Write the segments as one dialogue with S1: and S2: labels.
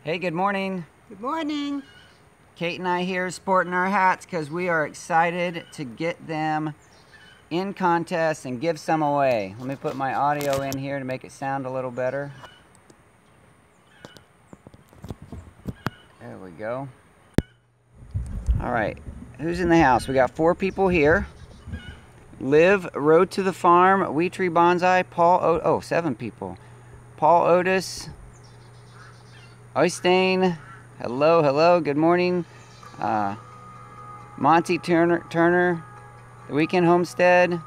S1: Hey, good morning.
S2: Good morning.
S1: Kate and I here sporting our hats because we are excited to get them in contest and give some away. Let me put my audio in here to make it sound a little better. There we go. All right, who's in the house? We got 4 people here. Liv, Road to the Farm, Wee Tree Bonsai, Paul, 7 people. Paul Otis, Øystein, hello, good morning. Monty Turner, The Weekend Homestead.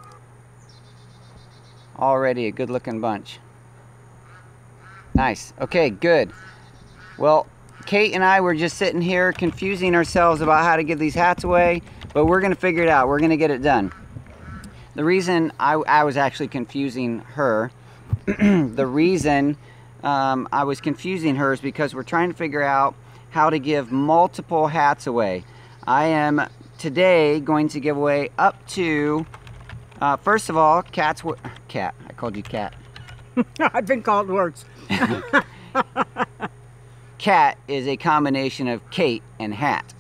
S1: Already a good looking bunch. Nice, okay, good. Well, Kate and I were just sitting here confusing ourselves about how to give these hats away, but we're gonna figure it out, we're gonna get it done. The reason I was actually confusing her, the reason I was confusing her is because we're trying to figure out how to give multiple hats away. I am today going to give away up to, first of all, Cat, I called you Cat.
S2: I've been called worse.
S1: Cat is a combination of Kate and hat.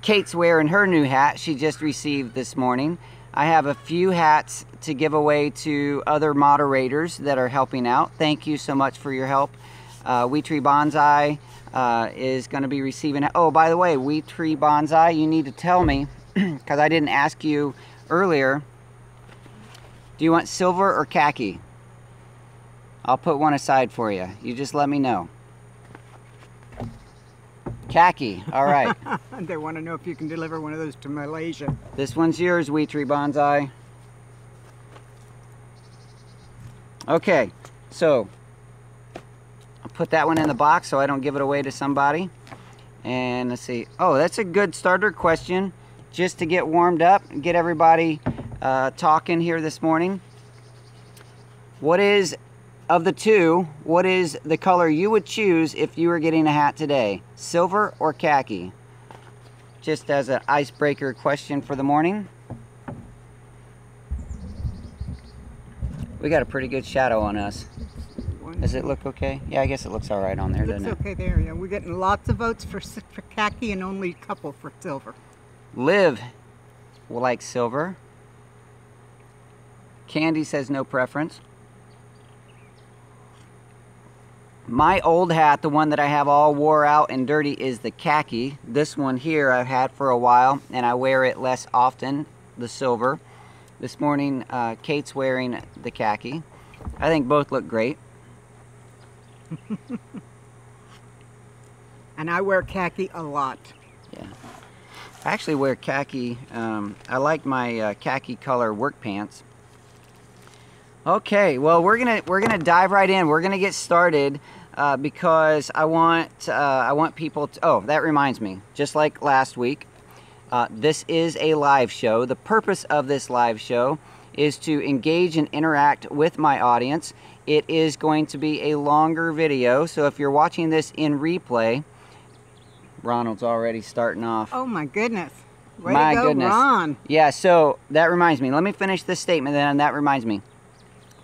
S1: Kate's wearing her new hat she just received this morning. I have a few hats to give away to other moderators that are helping out. Thank you so much for your help. Wee Tree Bonsai is going to be receiving... Oh, by the way, Wee Tree Bonsai, you need to tell me, because I didn't ask you earlier, do you want silver or khaki? I'll put one aside for you. You just let me know. Khaki, all right.
S2: They want to know if you can deliver one of those to Malaysia.
S1: This one's yours, Wee Tree Bonsai. Okay, so I'll put that one in the box so I don't give it away to somebody. And let's see. Oh, that's a good starter question just to get warmed up and get everybody talking here this morning. What is, of the two, what is the color you would choose if you were getting a hat today? Silver or khaki? Just as an icebreaker question for the morning. We got a pretty good shadow on us. Does it look okay? Yeah, I guess it looks all right on there, doesn't it?
S2: Looks okay there, yeah. We're getting lots of votes for khaki and only a couple for silver.
S1: Liv will like silver. Candy says no preference. My old hat, the one that I have all wore out and dirty, is the khaki. This one here I've had for a while and I wear it less often, the silver. This morning Kate's wearing the khaki. I think both look great.
S2: And I wear khaki a lot.
S1: Yeah, I actually wear khaki. I like my khaki color work pants. Okay, well we're gonna dive right in. We're gonna get started because I want people to. Oh, that reminds me. Just like last week, this is a live show. The purpose of this live show is to engage and interact with my audience. It is going to be a longer video, so if you're watching this in replay, Ronald's already starting off.
S2: Oh my goodness. Way
S1: my
S2: to go,
S1: goodness.
S2: Ron.
S1: Yeah, so that reminds me. Let me finish this statement then. That reminds me.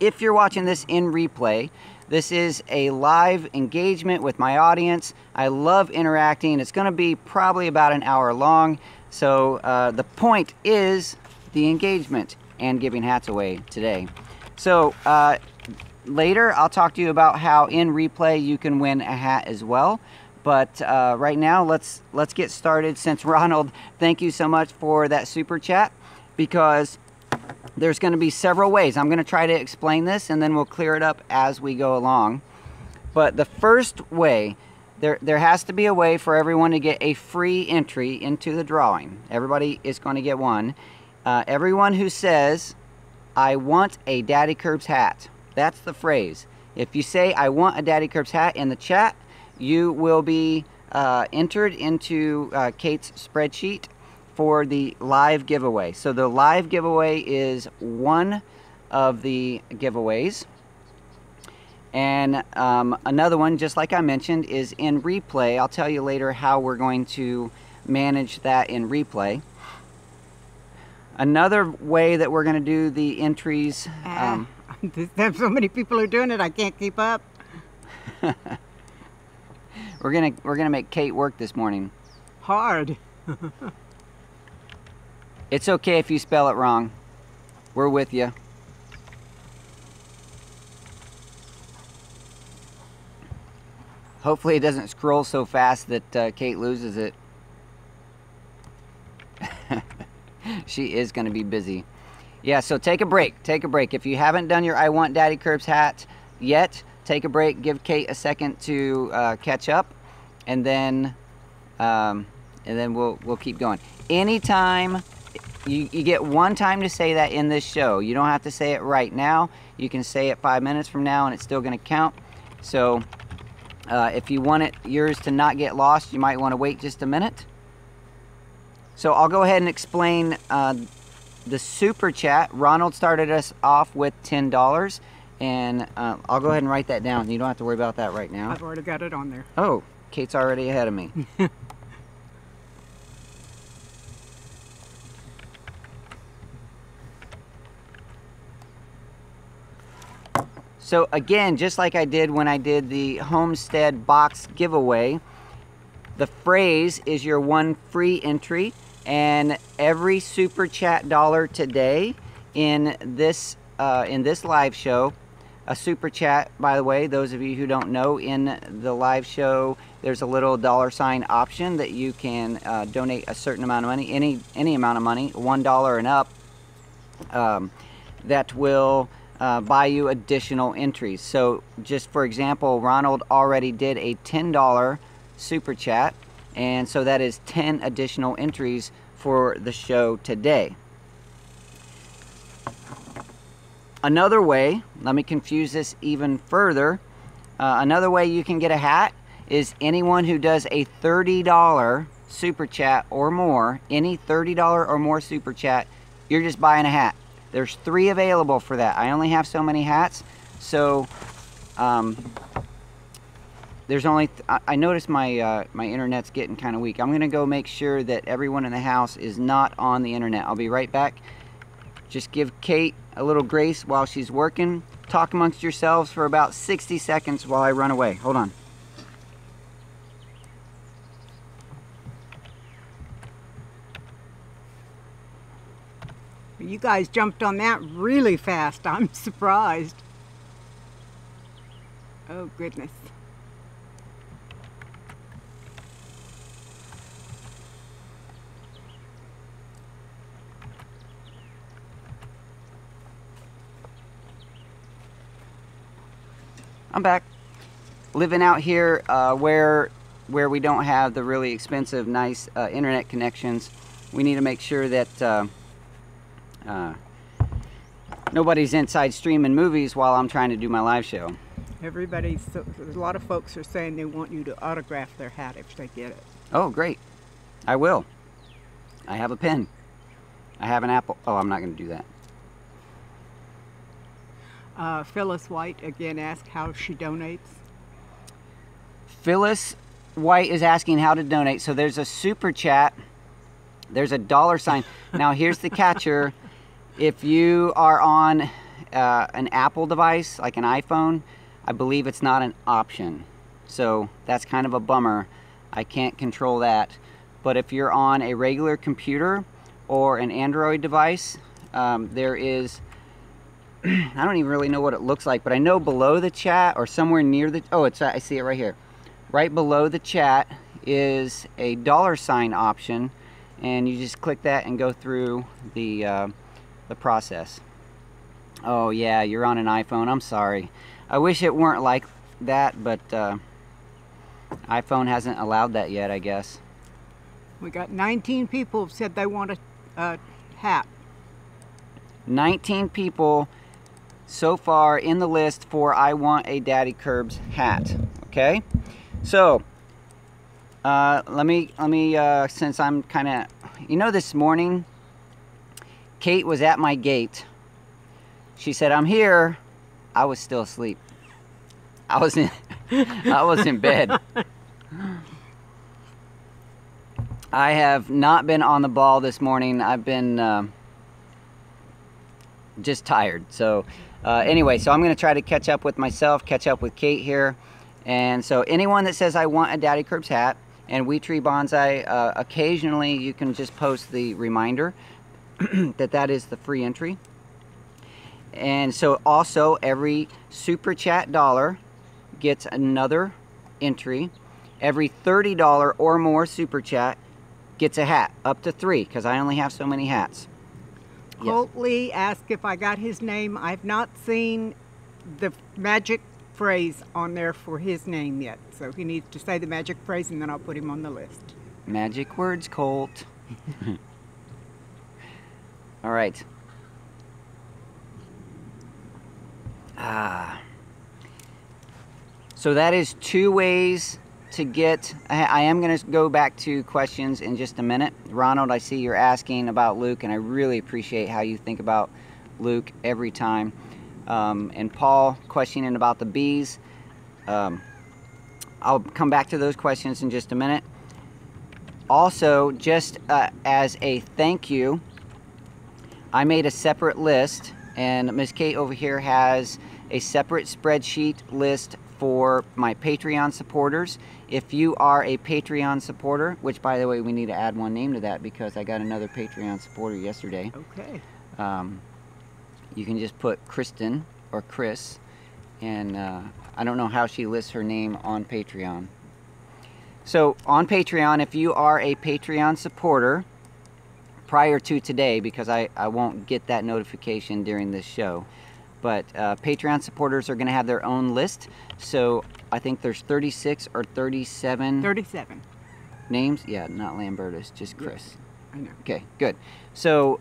S1: If you're watching this in replay, this is a live engagement with my audience. I love interacting. It's going to be probably about an hour long. So the point is the engagement and giving hats away today. So later I'll talk to you about how in replay you can win a hat as well. But right now let's get started. Since Ronald, thank you so much for that super chat, because there's going to be several ways. I'm going to try to explain this and then we'll clear it up as we go along. But the first way, there has to be a way for everyone to get a free entry into the drawing. Everybody is going to get one. Everyone who says, I want a Daddykirbs hat. That's the phrase. If you say, I want a Daddykirbs hat in the chat, you will be entered into Kate's spreadsheet for the live giveaway. So the live giveaway is one of the giveaways. And another one, just like I mentioned, is in replay. I'll tell you later how we're going to manage that in replay. Another way that we're going to do the entries...
S2: There's so many people who are doing it, I can't keep up.
S1: We're gonna make Kate work this morning.
S2: Hard.
S1: It's okay if you spell it wrong. We're with you. Hopefully it doesn't scroll so fast that Kate loses it. She is going to be busy. Yeah, so take a break. Take a break. If you haven't done your I Want Daddykirbs hat yet, take a break. Give Kate a second to catch up, and then we'll keep going. Anytime you get one time to say that in this show. You don't have to say it right now. You can say it 5 minutes from now, and it's still going to count. So if you want yours to not get lost, you might want to wait just a minute. So I'll go ahead and explain the super chat. Ronald started us off with $10, and I'll go ahead and write that down. You don't have to worry about that right now.
S2: I've already got it on there.
S1: Oh, Kate's already ahead of me. So again, just like I did when I did the Homestead box giveaway, the phrase is your one free entry, and every super chat dollar today in this live show, a super chat, by the way, those of you who don't know, in the live show there's a little $ option that you can donate a certain amount of money, any amount of money, $1 and up, that will buy you additional entries. So just for example, Ronald already did a $10 super chat, and so that is 10 additional entries for the show today. Another way, let me confuse this even further, another way you can get a hat is anyone who does a $30 super chat or more, any $30 or more super chat, you're just buying a hat. There's 3 available for that. I only have so many hats, so there's only I noticed my my internet's getting kind of weak. I'm gonna go make sure that everyone in the house is not on the internet. I'll be right back. Just give Kate a little grace while she's working. Talk amongst yourselves for about 60 seconds while I run away. Hold on.
S2: You guys jumped on that really fast. I'm surprised. Oh, goodness.
S1: I'm back. Living out here where we don't have the really expensive, nice internet connections. We need to make sure that nobody's inside streaming movies while I'm trying to do my live show.
S2: A lot of folks are saying they want you to autograph their hat if they get it.
S1: Oh, great. I will. I have a pen. I have an apple. Oh, I'm not going to do that.
S2: Phyllis White again asked how she donates.
S1: Phyllis White is asking how to donate. So there's a super chat. There's a $. Now here's the catcher. If you are on an Apple device, like an iPhone, I believe it's not an option. So that's kind of a bummer. I can't control that. But if you're on a regular computer or an Android device, there is, I don't even really know what it looks like, but I know below the chat or somewhere near the, oh, I see it right here. Right below the chat is a $ option, and you just click that and go through the process. Oh yeah, you're on an iPhone. I'm sorry. I wish it weren't like that, but iPhone hasn't allowed that yet, I guess.
S2: We got 19 people who said they want a hat.
S1: 19 people so far in the list for I Want a Daddykirbs Hat. Okay, so let me since I'm kind of, you know, this morning Kate was at my gate. She said, "I'm here." I was still asleep. I was in bed. I have not been on the ball this morning. I've been just tired. So anyway, so I'm going to try to catch up with myself, catch up with Kate here, And so anyone that says I want a Daddykirbs hat, and We Tree Bonsai, occasionally you can just post the reminder that is the free entry. And so also every super chat dollar gets another entry. Every $30 or more super chat gets a hat, up to 3, because I only have so many hats.
S2: Holt Lee asked if I got his name. I've not seen the magic phrase on there for his name yet, so he needs to say the magic phrase and then I'll put him on the list.
S1: Magic words, Colt. All right. So that is 2 ways to get. I am going to go back to questions in just a minute. Ronald, I see you're asking about Luke, and I really appreciate how you think about Luke every time. And Paul questioning about the bees. I'll come back to those questions in just a minute. Also, just as a thank you, I made a separate list, and Miss Kate over here has a separate spreadsheet list for my Patreon supporters. If you are a Patreon supporter, which by the way, we need to add one name to that because I got another Patreon supporter yesterday.
S2: Okay.
S1: You can just put Kristen or Chris, and I don't know how she lists her name on Patreon. So on Patreon, if you are a Patreon supporter, prior to today, because I won't get that notification during this show, but Patreon supporters are going to have their own list. So I think there's 36 or 37 names. Yeah, not Lambertus, just Chris.
S2: Yes, I know.
S1: Okay, good. So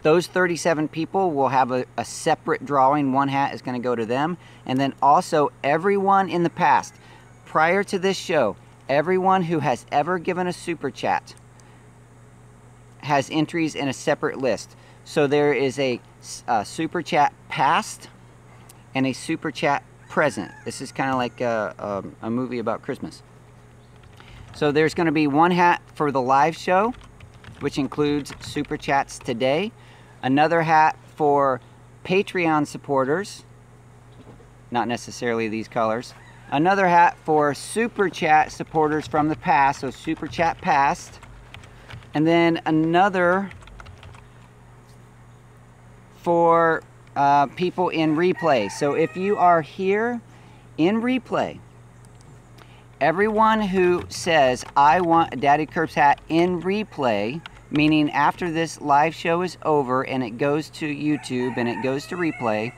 S1: those 37 people will have a separate drawing. One hat is going to go to them. And then also everyone in the past, prior to this show, everyone who has ever given a super chat has entries in a separate list. So there is a super chat past and a super chat present. This is kind of like a movie about Christmas. So there's going to be one hat for the live show, which includes super chats today. Another hat for Patreon supporters, not necessarily these colors. Another hat for super chat supporters from the past, so super chat past. And then another for people in replay. So if you are here in replay, everyone who says, I want a Daddykirbs hat in replay, meaning after this live show is over and it goes to YouTube and it goes to replay,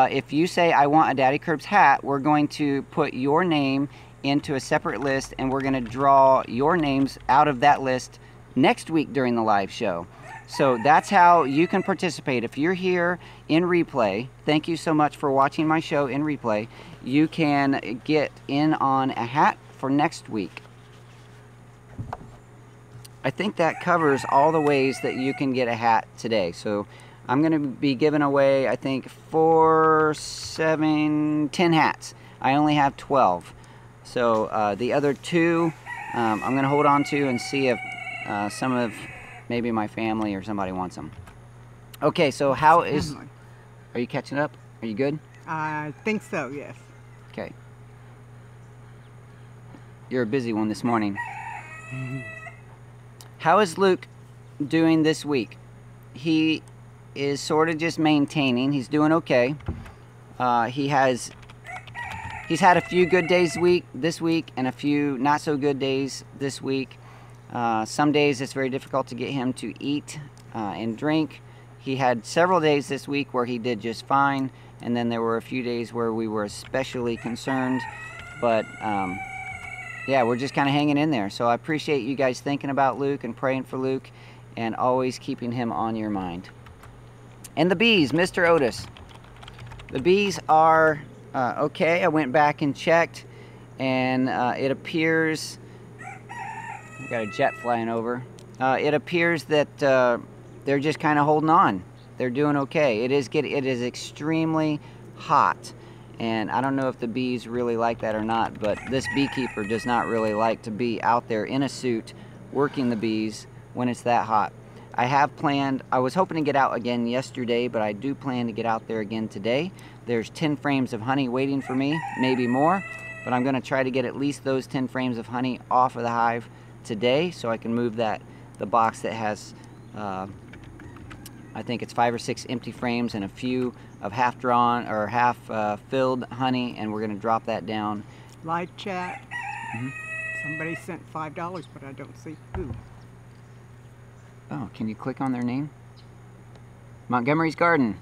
S1: if you say, I want a Daddykirbs hat, we're going to put your name into a separate list and we're going to draw your names out of that list next week during the live show. So that's how you can participate. If you're here in replay, thank you so much for watching my show in replay. You can get in on a hat for next week. I think that covers all the ways that you can get a hat today. So I'm going to be giving away, I think, 10 hats. I only have 12. So the other 2, I'm going to hold on to and see if some of maybe my family or somebody wants them. Okay, so how is... Are you catching up? Are you good?
S2: I think so, yes.
S1: Okay. You're a busy one this morning. How is Luke doing this week? He is sort of just maintaining. He's doing okay. He's had a few good days this week and a few not so good days this week. Some days it's very difficult to get him to eat and drink. He had several days this week where he did just fine, and then there were a few days where we were especially concerned. But yeah, we're just kind of hanging in there. So I appreciate you guys thinking about Luke and praying for Luke and always keeping him on your mind. And the bees, Mr. Otis. The bees are okay. I went back and checked, and it appears... We've got a jet flying over. It appears that they're just kind of holding on. They're doing okay. It is extremely hot, and I don't know if the bees really like that or not, but this beekeeper does not really like to be out there in a suit working the bees when it's that hot. I have planned, I was hoping to get out again yesterday, but I do plan to get out there again today. There's 10 frames of honey waiting for me, maybe more, but I'm going to try to get at least those 10 frames of honey off of the hive today so I can move the box that has, I think it's 5 or 6 empty frames and a few of half drawn or half filled honey, and we're going to drop that down.
S2: Live chat. Somebody sent $5, but I don't see who.
S1: Oh, can you click on their name? Montgomery's Garden.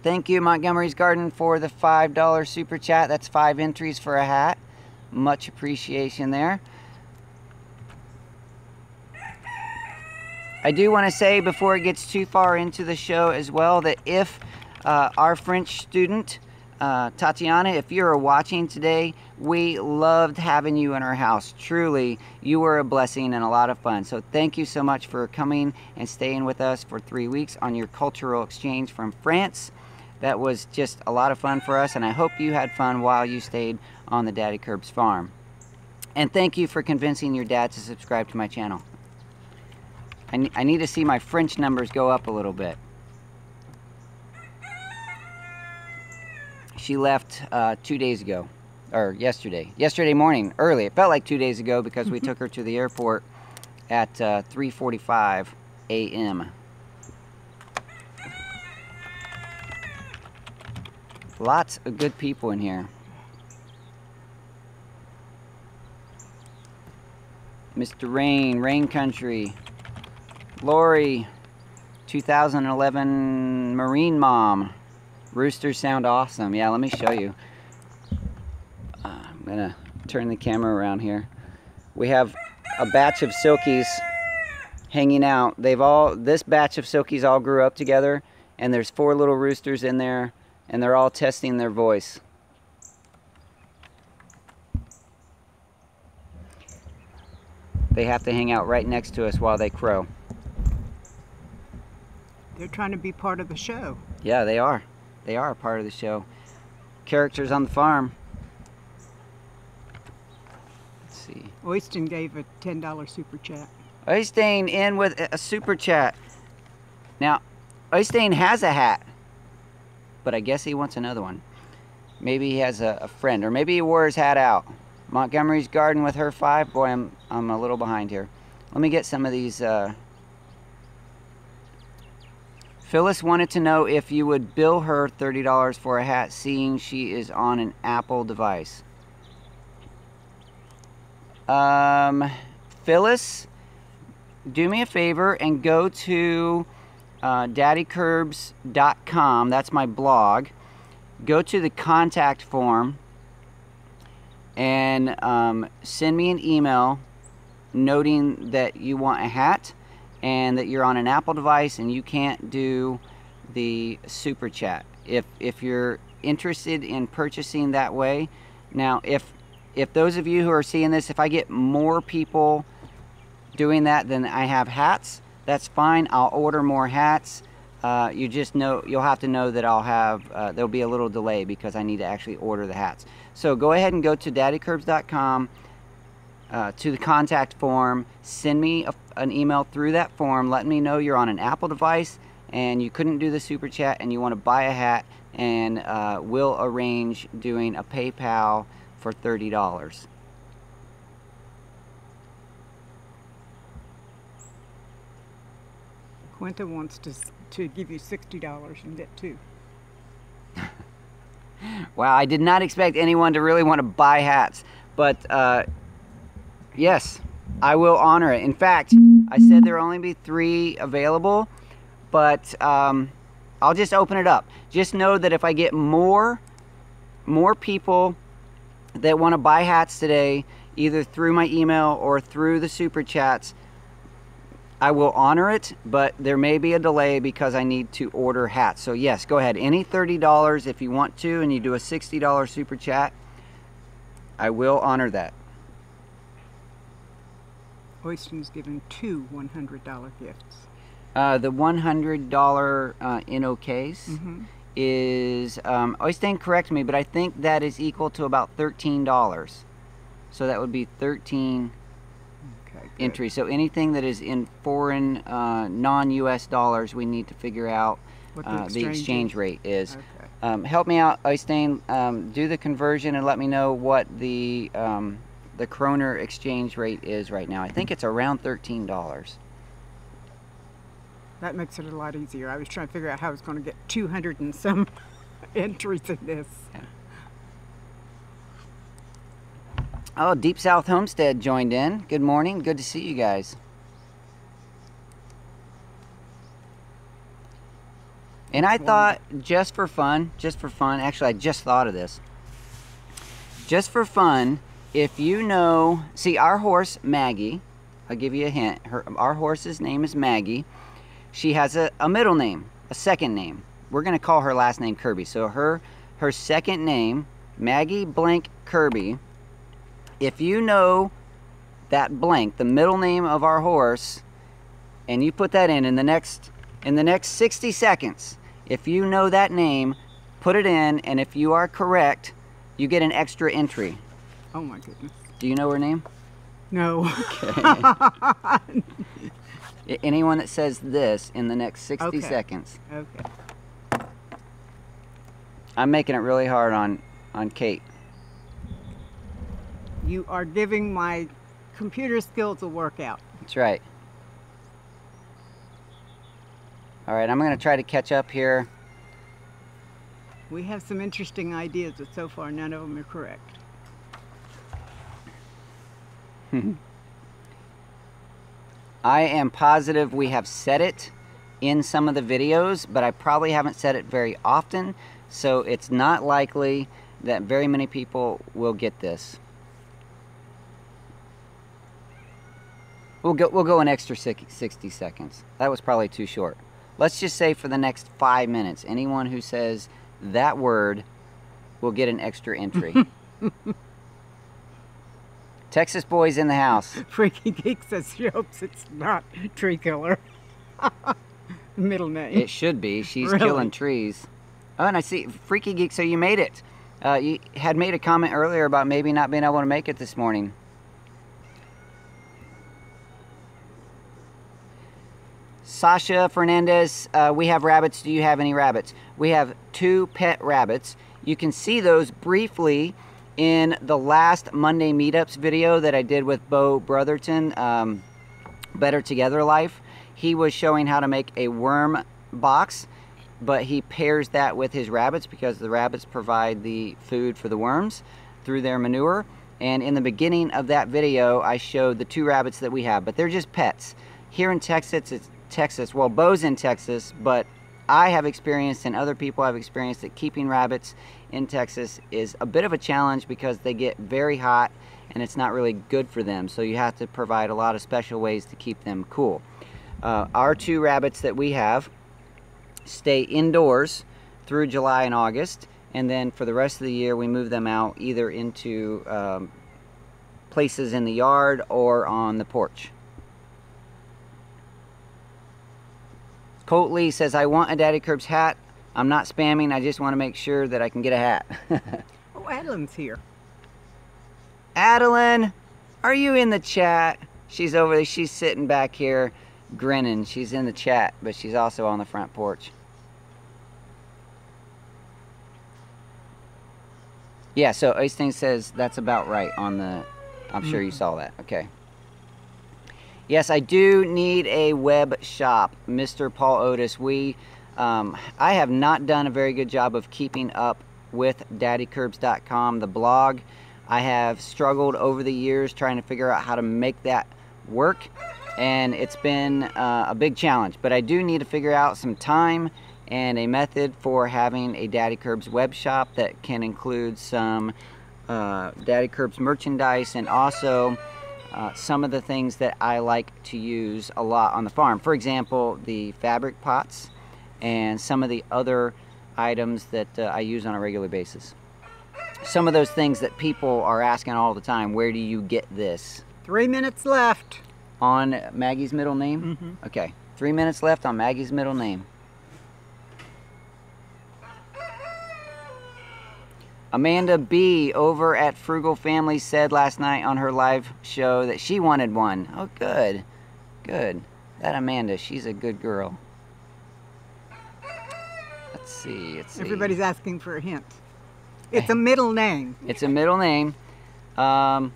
S1: Thank you, Montgomery's Garden, for the $5 super chat. That's 5 entries for a hat. Much appreciation there. I do want to say before it gets too far into the show as well that if our French student, Tatiana, if you're watching today, we loved having you in our house. Truly, you were a blessing and a lot of fun. So thank you so much for coming and staying with us for 3 weeks on your cultural exchange from France. That was just a lot of fun for us, and I hope you had fun while you stayed on the Daddykirbs farm. And thank you for convincing your dad to subscribe to my channel. I need to see my French numbers go up a little bit. She left 2 days ago, or yesterday morning, early. It felt like 2 days ago because we took her to the airport at 3:45 a.m. Lots of good people in here. Mr. Rain Country, Lori, 2011 Marine Mom. Roosters sound awesome. Yeah, let me show you. I'm gonna turn the camera around here. We have a batch of silkies hanging out. This batch of silkies all grew up together, and there's 4 little roosters in there, and they're all testing their voice. They have to hang out right next to us while they crow.
S2: They're trying to be part of the show.
S1: Yeah, they are. They are a part of the show. Characters on the farm. Let's see.
S2: Øystein gave a $10 super chat.
S1: Øystein in with a super chat. Now, Øystein has a hat, but I guess he wants another one. Maybe he has a friend, or maybe he wore his hat out. Montgomery's Garden with her 5. Boy, I'm a little behind here. Let me get some of these. Phyllis wanted to know if you would bill her $30 for a hat, seeing she is on an Apple device. Phyllis, do me a favor and go to daddykirbs.com. That's my blog. Go to the contact form and send me an email noting that you want a hat and that you're on an Apple device and you can't do the super chat. If you're interested in purchasing that way. Now, if those of you who are seeing this, if I get more people doing that than I have hats, that's fine. I'll order more hats. You just know, you'll have to know that I'll have, there'll be a little delay because I need to actually order the hats. So go ahead and go to daddykirbs.com to the contact form. Send me an email through that form. Let me know you're on an Apple device and you couldn't do the super chat and you want to buy a hat, and we'll arrange doing a PayPal for $30.
S2: Quinta wants to give you $60 and get 2.
S1: Wow, I did not expect anyone to really want to buy hats, but yes, I will honor it. In fact, I said there will only be 3 available, but I'll just open it up. Just know that if I get more people that want to buy hats today, either through my email or through the super chats, I will honor it, but there may be a delay because I need to order hats. So yes, go ahead. Any $30 if you want to, and you do a $60 super chat, I will honor that.
S2: Øystein's given 2 $100 gifts.
S1: The $100 NOKs is, Øystein, correct me, but I think that is equal to about $13. So that would be 13.
S2: good.
S1: entry. So anything that is in foreign, non-US dollars, we need to figure out
S2: What
S1: the exchange rate is.
S2: Okay.
S1: Help me out, Øystein. Do the conversion and let me know what the kroner exchange rate is right now. I think it's around $13.
S2: That makes it a lot easier. I was trying to figure out how I was going to get 200 and some entries in this.
S1: Yeah. Oh, Deep South Homestead joined in. Good morning. Good to see you guys. And I thought, just for fun, actually I just thought of this. Just for fun, if you know, see our horse, Maggie, I'll give you a hint. Our horse's name is Maggie. She has a middle name, a second name. We're going to call her last name Kirby. So her second name, Maggie blank Kirby. If you know that blank, the middle name of our horse, and you put that in the next 60 seconds, if you know that name, put it in, and if you are correct, you get an extra entry.
S2: Oh my goodness.
S1: Do you know her name?
S2: No.
S1: Okay. Anyone that says this in the next 60 seconds.
S2: Okay.
S1: I'm making it really hard on Kate.
S2: You are giving my computer skills a workout.
S1: That's right. All right, I'm going to try to catch up here.
S2: We have some interesting ideas, but so far none of them are correct.
S1: I am positive we have said it in some of the videos, but I probably haven't said it very often, so it's not likely that very many people will get this. We'll go an extra 60 seconds. That was probably too short. Let's just say for the next 5 minutes, anyone who says that word will get an extra entry. Texas boys in the house.
S2: Freaky Geek says she hopes it's not tree killer. Middle name.
S1: It should be. She's
S2: Really?
S1: killing trees. Oh, and I see Freaky Geek. So you made it. You had made a comment earlier about maybe not being able to make it this morning. Sasha Fernandez, we have rabbits. Do you have any rabbits? We have 2 pet rabbits. You can see those briefly in the last Monday meetups video that I did with Bo Brotherton, Better Together Life. He was showing how to make a worm box, but he pairs that with his rabbits because the rabbits provide the food for the worms through their manure. And in the beginning of that video, I showed the 2 rabbits that we have, but they're just pets. Here in Texas, well, Bo's in Texas, but I have experienced and other people have experienced that keeping rabbits in Texas is a bit of a challenge because they get very hot and it's not really good for them. So you have to provide a lot of special ways to keep them cool. Our 2 rabbits that we have stay indoors through July and August, and then for the rest of the year we move them out either into places in the yard or on the porch. Colt Lee says, I want a Daddykirbs hat. I'm not spamming, I just want to make sure that I can get a hat.
S2: Oh, Adeline's here.
S1: Adeline, are you in the chat? She's over there, she's sitting back here grinning. She's in the chat, but she's also on the front porch. Yeah, so Øystein says that's about right on the, I'm sure you saw that, okay. Yes, I do need a web shop, Mr. Paul Otis. I have not done a very good job of keeping up with daddykirbs.com, the blog. I have struggled over the years trying to figure out how to make that work, and it's been a big challenge. But I do need to figure out some time and a method for having a Daddykirbs web shop that can include some Daddykirbs merchandise and also some of the things that I like to use a lot on the farm. For example, the fabric pots and some of the other items that I use on a regular basis. Some of those things that people are asking all the time, where do you get this?
S2: 3 minutes left.
S1: On Maggie's middle name?
S2: Mm-hmm.
S1: Okay, 3 minutes left on Maggie's middle name. Amanda B over at Frugal Family said last night on her live show that she wanted one. Oh, good. Good. That Amanda, she's a good girl. Let's see.
S2: Everybody's asking for a hint. It's a middle name.
S1: It's a middle name. I'll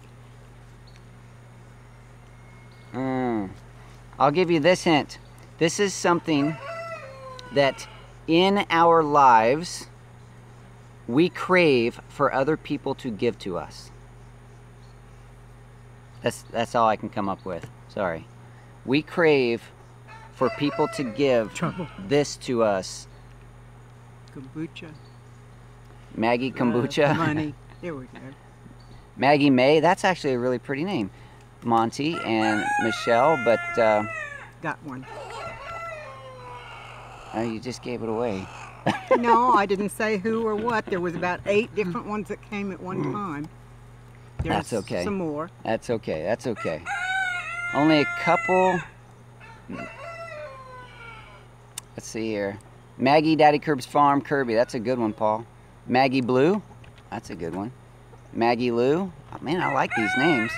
S1: give you this hint. This is something that in our lives we crave for other people to give to us. That's all I can come up with. Sorry. We crave for people to give this to us.
S2: Kombucha.
S1: Maggie Kombucha.
S2: Money. Here we go.
S1: Maggie May. That's actually a really pretty name. Monty and Michelle, but
S2: got one.
S1: Oh, you just gave it away.
S2: No, I didn't say who or what. There was about 8 different ones that came at one time. There's
S1: That's okay.
S2: Some more.
S1: That's okay. That's okay. Only a couple. Let's see here. Maggie, Daddykirbs Farm, Kirby. That's a good one, Paul. Maggie Blue. That's a good one. Maggie Lou. Oh, man, I like these names.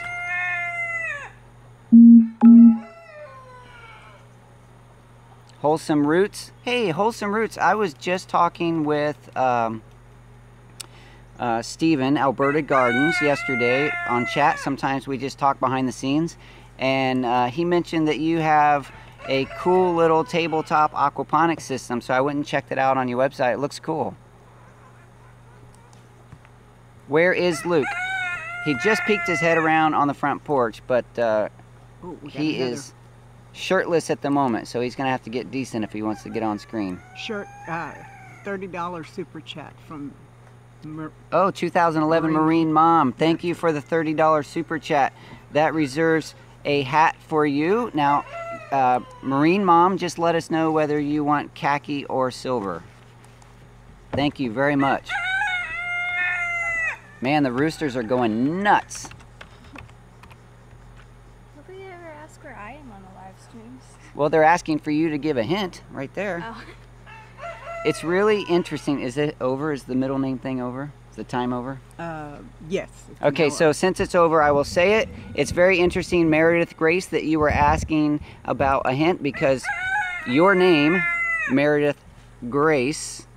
S1: Wholesome Roots. Hey, Wholesome Roots. I was just talking with Steven, Alberta Gardens, yesterday on chat. Sometimes we just talk behind the scenes. And he mentioned that you have a cool little tabletop aquaponics system. So I went and checked it out on your website. It looks cool. Where is Luke? He just peeked his head around on the front porch, but he is shirtless at the moment, so he's going to have to get decent if he wants to get on screen.
S2: Shirt, $30 super chat from...
S1: 2011 Marine Mom. Thank you for the $30 super chat. That reserves a hat for you. Now, Marine Mom, just let us know whether you want khaki or silver. Thank you very much. Man, the roosters are going nuts.
S3: Nobody ever asks where I am on the live streams.
S1: Well, they're asking for you to give a hint right there.
S3: Oh.
S1: It's really interesting. Is it over? Is the middle name thing over? Is the time over?
S2: Yes.
S1: Okay, so since it's over, I will say it. It's very interesting, Meredith Grace, that you were asking about a hint, because your name, Meredith Grace,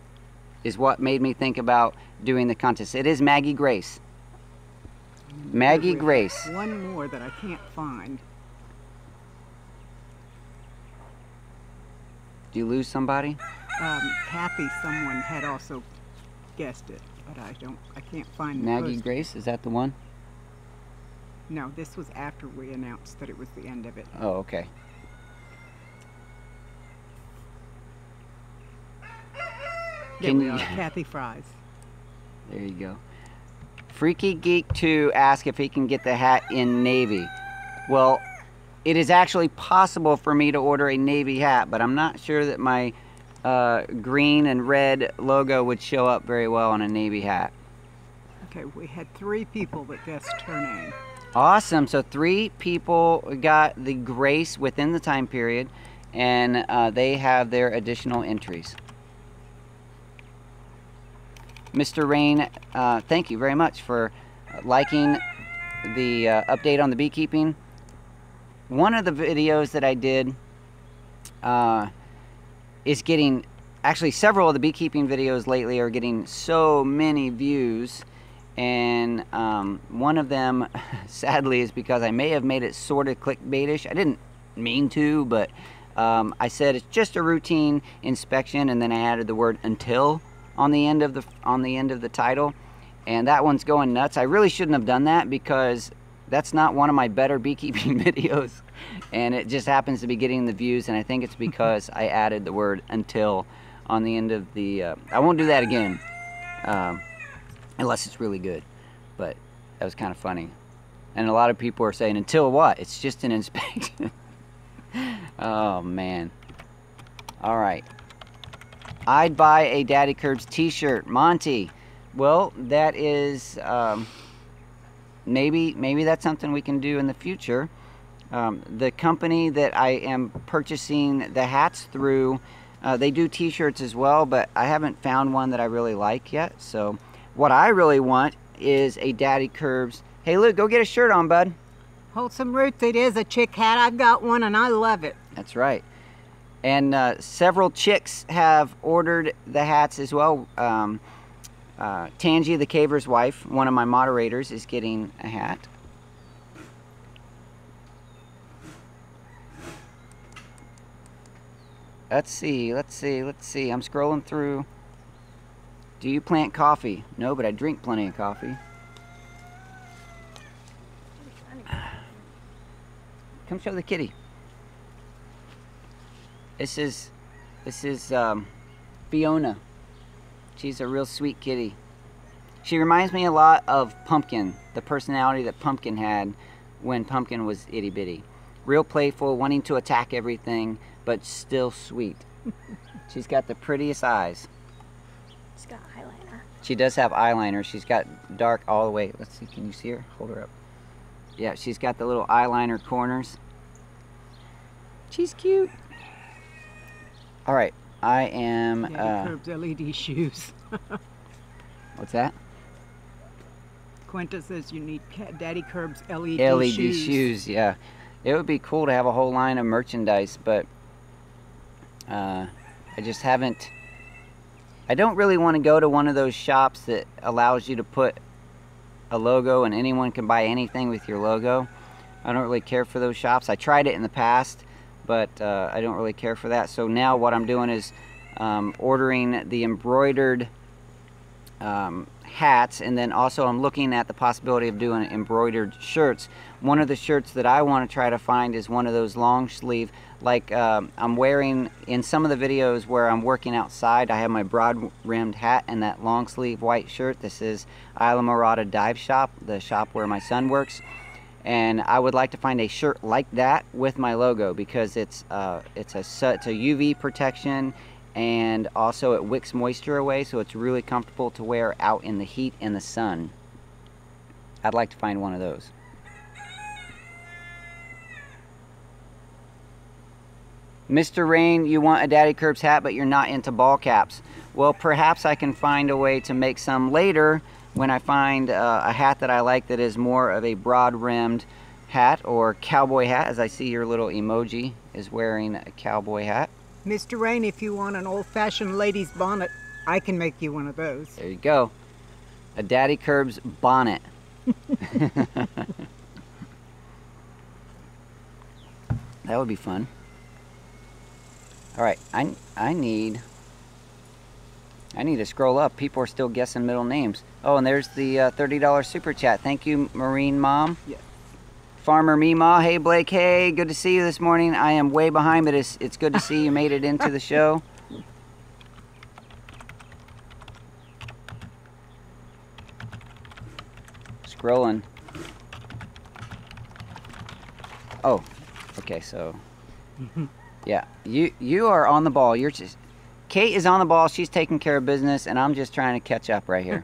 S1: is what made me think about doing the contest. It is Maggie Grace. Maggie Grace.
S2: One more that I can't find.
S1: Do you lose somebody?
S2: Kathy, someone had also guessed it, but I can't find the
S1: Maggie
S2: post.
S1: Grace, is that the one?
S2: No, this was after we announced that it was the end of it.
S1: Oh, okay.
S2: There we are, Kathy Fries.
S1: There you go. Freaky Geek 2 asked if he can get the hat in navy. Well, it is actually possible for me to order a navy hat, but I'm not sure that my green and red logo would show up very well on a navy hat.
S2: Okay, we had 3 people that guessed her name.
S1: Awesome. So 3 people got the Grace within the time period, and they have their additional entries. Mr. Rain, thank you very much for liking the update on the beekeeping. One of the videos that I did is getting, actually several of the beekeeping videos lately are getting so many views, and one of them sadly is because I may have made it sort of clickbaitish. I didn't mean to, but I said it's just a routine inspection, and then I added the word until on the end of the title, and that one's going nuts. I really shouldn't have done that, because that's not one of my better beekeeping videos, and it just happens to be getting the views, and I think it's because I added the word until on the end of the I won't do that again unless it's really good, but that was kind of funny. And a lot of people are saying, until what? It's just an inspection. Oh man. All right, I'd buy a Daddykirbs t-shirt. Monty, well, that is maybe that's something we can do in the future. The company that I am purchasing the hats through, they do t-shirts as well, but I haven't found one that I really like yet, so What I really want is a Daddykirbs. Hey, Luke, go get a shirt on, bud.
S2: Wholesome Roots, it is a chick hat. I've got one and I love it.
S1: That's right. And several chicks have ordered the hats as well. Tangi, the caver's wife, one of my moderators, is getting a hat. Let's see. I'm scrolling through. Do you plant coffee? No, but I drink plenty of coffee. Come show the kitty. This is Fiona. She's a real sweet kitty. She reminds me a lot of Pumpkin, the personality that Pumpkin had when Pumpkin was itty bitty. Real playful, wanting to attack everything, but still sweet. She's got the prettiest eyes.
S3: She's got eyeliner.
S1: She does have eyeliner. She's got dark all the way. Let's see, can you see her? Hold her up. Yeah, she's got the little eyeliner corners. She's cute. All right, I am...
S2: Daddykirbs LED shoes.
S1: What's that?
S2: Quinta says you need Daddykirbs LED
S1: shoes, yeah. It would be cool to have a whole line of merchandise, but I just haven't... I don't really want to go to one of those shops that allows you to put a logo and anyone can buy anything with your logo. I don't really care for those shops. I tried it in the past, but I don't really care for that. So now what I'm doing is ordering the embroidered hats, and then also I'm looking at the possibility of doing embroidered shirts. One of the shirts that I want to try to find is one of those long sleeve, like I'm wearing in some of the videos where I'm working outside. I have my broad rimmed hat and that long sleeve white shirt. This is Isla Morada Dive Shop, the shop where my son works, and I would like to find a shirt like that with my logo, because it's a UV protection, and also it wicks moisture away, so it's really comfortable to wear out in the heat and the sun. I'd like to find one of those. Mr. Rain, you want a Daddykirbs hat, but you're not into ball caps. Well, perhaps I can find a way to make some later when I find a hat that I like that is more of a broad-rimmed hat or cowboy hat, as I see your little emoji is wearing a cowboy hat.
S2: Mr. Rain, if you want an old-fashioned lady's bonnet, I can make you one of those.
S1: There you go. A Daddykirbs bonnet. That would be fun. All right, I need to scroll up. People are still guessing middle names. Oh, and there's the $30 super chat. Thank you, Marine Mom.
S2: Yes.
S1: Farmer Meemaw, hey Blake, hey, good to see you this morning. I am way behind, but it's good to see you made it into the show. Scrolling. Oh, okay, so yeah, you are on the ball. You're just, Kate is on the ball. She's taking care of business, and I'm just trying to catch up right here.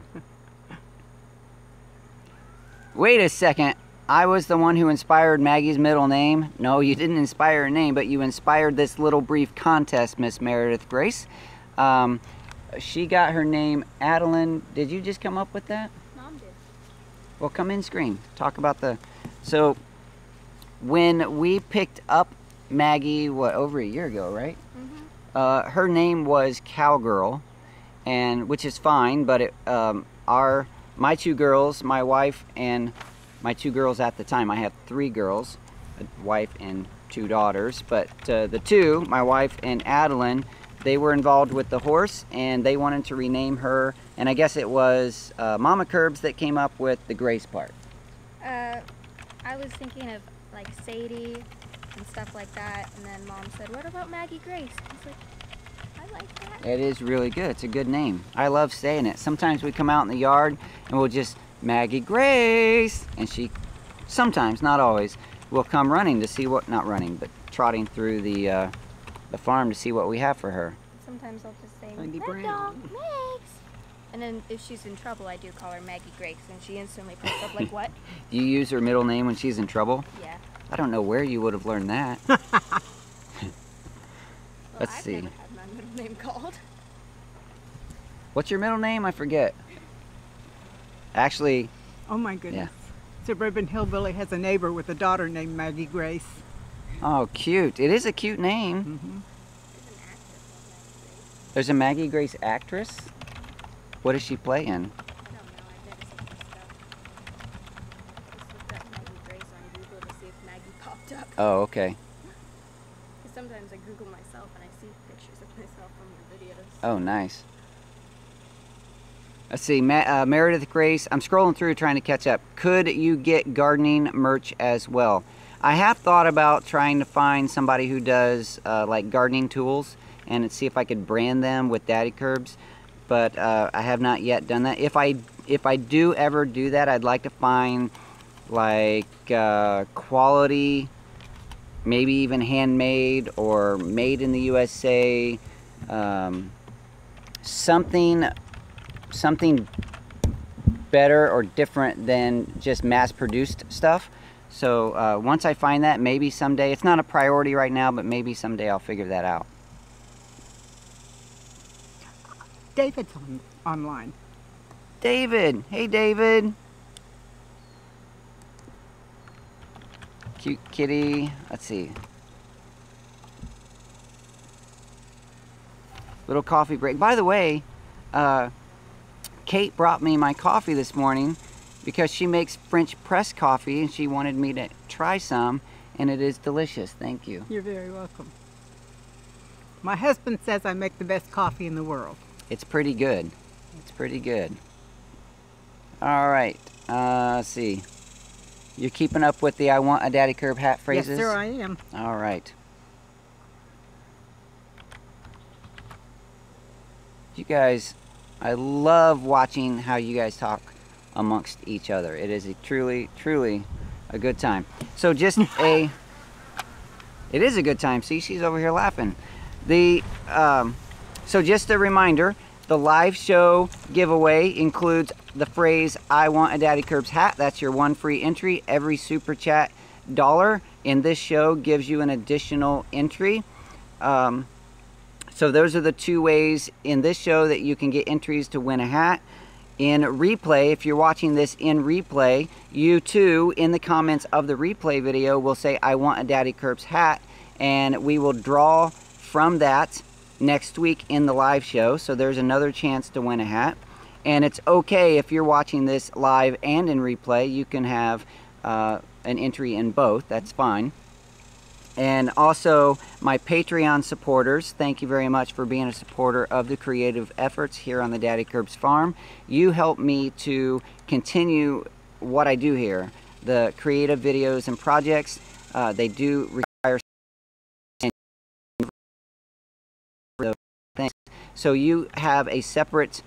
S1: Wait a second. I was the one who inspired Maggie's middle name. No, you didn't inspire her name, but you inspired this little brief contest, Miss Meredith Grace. She got her name Adeline. Did you just come up with that?
S3: Mom did.
S1: Well, come in screen. Talk about the... So, when we picked up Maggie, what, over a year ago, right? Mm-hmm. Her name was Cowgirl, and which is fine, but it, my two girls, my wife and my two girls at the time, I had 3 girls, a wife and 2 daughters, but the two, my wife and Adeline, they were involved with the horse, and they wanted to rename her, and I guess it was Mama Kirbs that came up with the Grace part.
S3: I was thinking of like Sadie and stuff like that, and then Mom said, what about Maggie Grace? I was like, I like that.
S1: It is really good. It's a good name. I love saying it. Sometimes we come out in the yard and we'll just, Maggie Grace, and she, sometimes, not always, will come running to see what, not running, but trotting through the farm to see what we have for her.
S3: Sometimes I'll just say,
S2: Maggie
S3: Maggie
S2: Brown.
S3: Mags. And then if she's in trouble, I do call her Maggie Grace, and she instantly pops up like, what?
S1: Do you use her middle name when she's in trouble?
S3: Yeah.
S1: I don't know where you would have learned that.
S3: Well,
S1: Let's
S3: I've
S1: see.
S3: never had my middle name called.
S1: What's your middle name? I forget. Actually,
S2: Oh my goodness.
S1: yeah.
S2: Suburban Hillbilly has a neighbor with a daughter named Maggie Grace.
S1: Oh, cute. It is a cute name.
S2: Mm-hmm.
S1: There's a Maggie Grace actress? What does she play in?
S3: I don't know. I've never seen her stuff. Just looked up Maggie Grace on Google to see if Maggie popped up.
S1: Oh, okay.
S3: Because sometimes I Google myself and I see pictures of myself from your videos.
S1: Oh, nice. Let's see, Meredith Grace. I'm scrolling through trying to catch up. Could you get gardening merch as well? I have thought about trying to find somebody who does like gardening tools and see if I could brand them with Daddykirbs, but I have not yet done that. If I do ever do that, I'd like to find like quality, maybe even handmade or made in the USA, something better or different than just mass-produced stuff. So once I find that, maybe someday, it's not a priority right now, but maybe someday I'll figure that out.
S2: David's online.
S1: David! Hey, David! Cute kitty. Let's see. Little coffee break. By the way, Kate brought me my coffee this morning because she makes French press coffee and she wanted me to try some, and it is delicious. Thank you.
S2: You're very welcome. My husband says I make the best coffee in the world.
S1: It's pretty good. It's pretty good. All right. Let's see. You're keeping up with the I want a Daddykirb hat phrases?
S2: Yes, sir, I am.
S1: All right. You guys, I love watching how you guys talk amongst each other. It is a truly, truly a good time. So just it is a good time. See, she's over here laughing. So just a reminder, the live show giveaway includes the phrase, I want a Daddykirbs hat. That's your one free entry. Every super chat dollar in this show gives you an additional entry. So those are the two ways in this show that you can get entries to win a hat. In replay, if you're watching this in replay, you too, in the comments of the replay video, will say, I want a Daddykirbs hat, and we will draw from that next week in the live show. So there's another chance to win a hat. And it's okay if you're watching this live and in replay, you can have an entry in both. That's fine. And also, my Patreon supporters, thank you very much for being a supporter of the creative efforts here on the Daddykirbs farm. You help me to continue what I do here. The creative videos and projects, they do require things. So you have a separate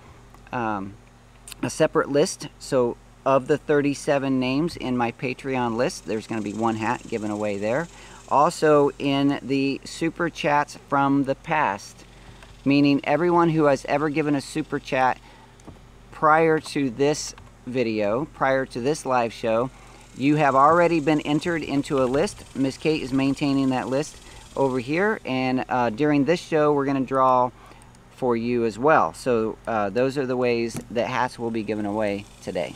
S1: list. So of the 37 names in my Patreon list, there's going to be one hat given away there. Also in the super chats from the past, meaning everyone who has ever given a super chat prior to this video, prior to this live show, you have already been entered into a list. Miss Kate is maintaining that list over here, and during this show we're going to draw for you as well. So those are the ways that hats will be given away today.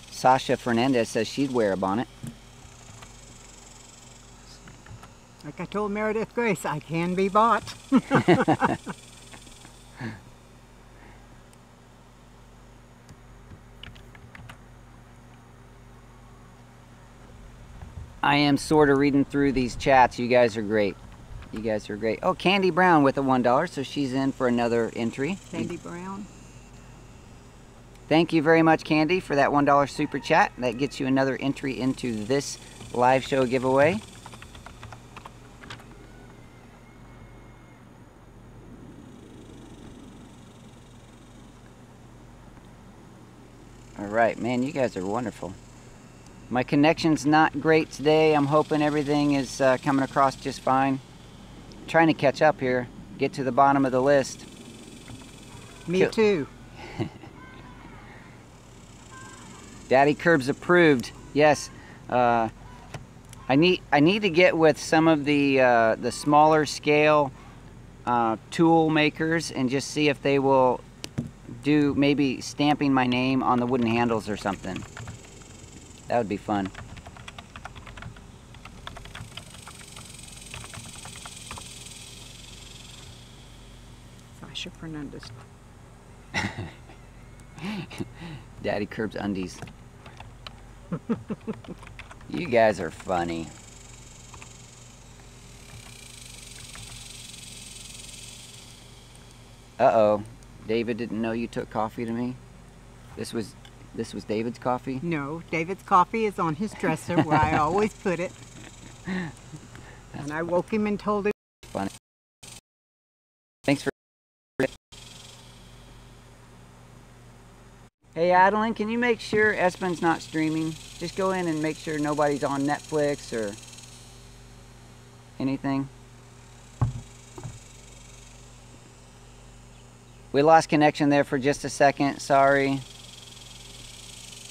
S1: Sasha Fernandez says she'd wear a bonnet.
S2: Like I told Meredith Grace, I can be bought.
S1: I am sort of reading through these chats. You guys are great. You guys are great. Oh, Candy Brown with a $1, so she's in for another entry.
S2: Candy Brown.
S1: Thank you very much, Candy, for that $1 super chat. That gets you another entry into this live show giveaway. All right, man, you guys are wonderful. My connection's not great today. I'm hoping everything is coming across just fine. I'm trying to catch up here, get to the bottom of the list.
S2: Me too.
S1: Daddykirbs approved. Yes, I need to get with some of the smaller scale tool makers and just see if they will do maybe stamping my name on the wooden handles or something. That would be fun.
S2: Sasha Fernandez.
S1: Daddykirbs undies. You guys are funny. Uh-oh. David didn't know you took coffee to me. This was David's coffee?
S2: No, David's coffee is on his dresser where I always put it. And I woke him and told him.
S1: Funny. Thanks for. Hey Adeline, can you make sure Espen's not streaming? Just go in and make sure nobody's on Netflix or anything. We lost connection there for just a second, sorry.